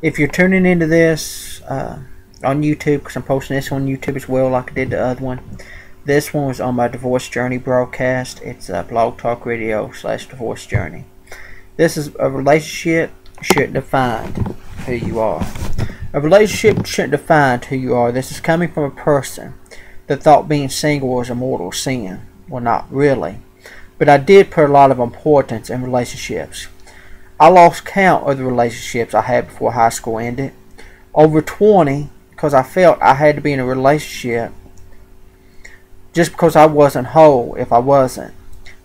If you're tuning into this on YouTube, because I'm posting this on YouTube as well, like I did the other one, this one was on my Divorce Journey broadcast. It's Blog Talk Radio / Divorce Journey. This is a relationship shouldn't define who you are. A relationship shouldn't define who you are. This is coming from a person that thought being single was a mortal sin. Well, not really. But I did put a lot of importance in relationships. I lost count of the relationships I had before high school ended. Over 20, because I felt I had to be in a relationship just because I wasn't whole if I wasn't.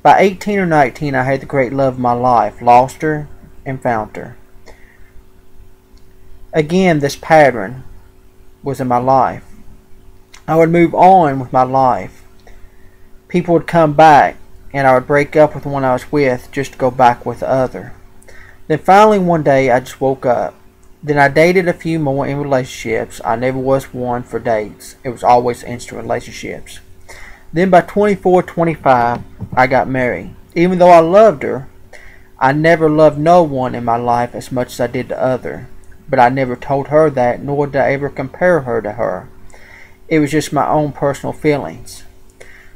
By 18 or 19, I had the great love of my life, lost her and found her. Again, this pattern was in my life. I would move on with my life. People would come back, and I would break up with the one I was with just to go back with the other. Then finally one day I just woke up. Then I dated a few more in relationships. I never was one for dates. It was always instant relationships. Then by 24, 25, I got married. Even though I loved her, I never loved no one in my life as much as I did the other. But I never told her that, nor did I ever compare her to her. It was just my own personal feelings.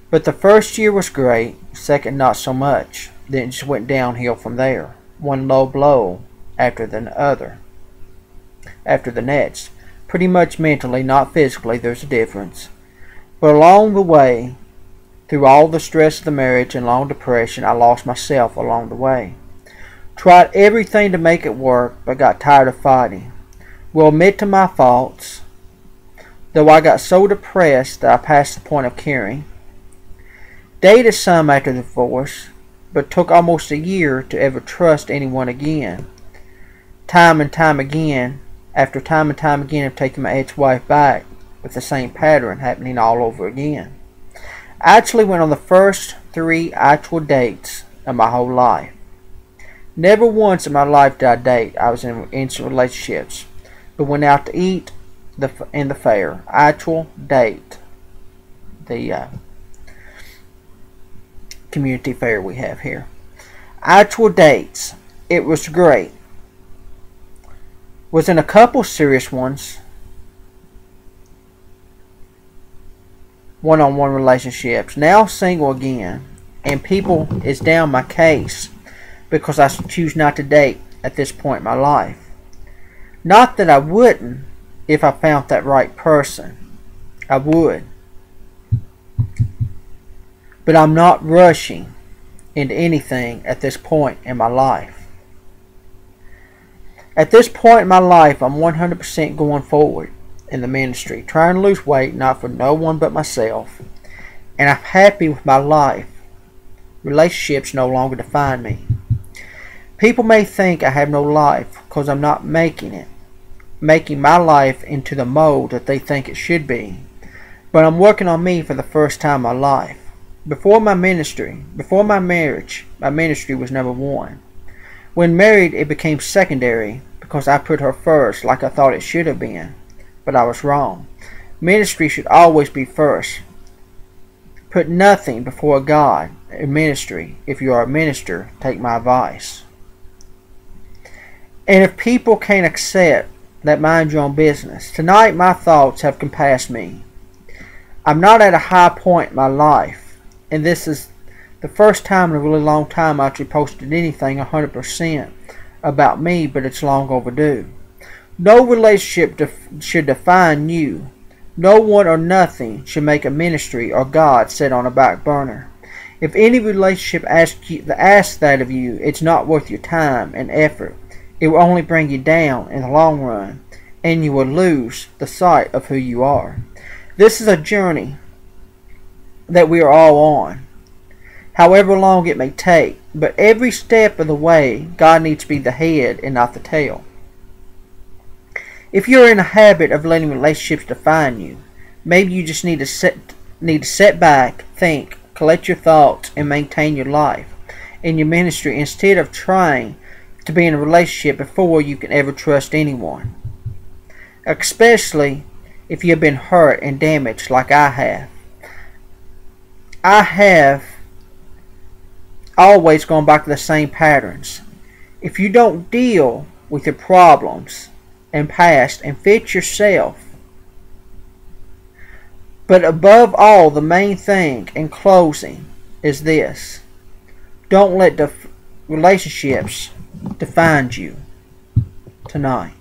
But the first year was great, second not so much. Then it just went downhill from there. One low blow after the next. Pretty much mentally, not physically, there's a difference. But along the way, through all the stress of the marriage and long depression, I lost myself along the way. Tried everything to make it work, but got tired of fighting. Will admit to my faults, though I got so depressed that I passed the point of caring. Dated some after the divorce, but took almost a year to ever trust anyone again. Time and time again of taking my ex-wife back with the same pattern happening all over again. I actually went on the first 3 actual dates of my whole life. Never once in my life did I date. I was in instant relationships, but went out to eat in the fair. Actual date. The community fair we have here. Actual dates. It was great. Was in a couple serious ones. One-on-one relationships. Now single again. And people is down my case because I choose not to date at this point in my life. Not that I wouldn't if I found that right person. I would. But I'm not rushing into anything at this point in my life. At this point in my life, I'm 100% going forward in the ministry, trying to lose weight, not for no one but myself. And I'm happy with my life. Relationships no longer define me. People may think I have no life because I'm not making my life into the mold that they think it should be. But I'm working on me for the first time in my life. Before my marriage, my ministry was number one. When married, it became secondary because I put her first like I thought it should have been. But I was wrong. Ministry should always be first. Put nothing before God in ministry. If you are a minister, take my advice. And if people can't accept that, mind your own business. Tonight my thoughts have compassed me. I'm not at a high point in my life. And this is the first time in a really long time I actually posted anything 100% about me, but it's long overdue. No relationship should define you. No one or nothing should make a ministry or God sit on a back burner. If any relationship asks that of you, it's not worth your time and effort. It will only bring you down in the long run, and you will lose the sight of who you are. This is a journey that we are all on, however long it may take, but every step of the way God needs to be the head and not the tail. If you're in a habit of letting relationships define you, maybe you just need to sit back, think, collect your thoughts, and maintain your life in your ministry instead of trying to be in a relationship before you can ever trust anyone, especially if you've been hurt and damaged like I have. I have always gone back to the same patterns. If you don't deal with your problems and past and fix yourself. But above all, the main thing in closing is this. Don't let the relationships define you tonight.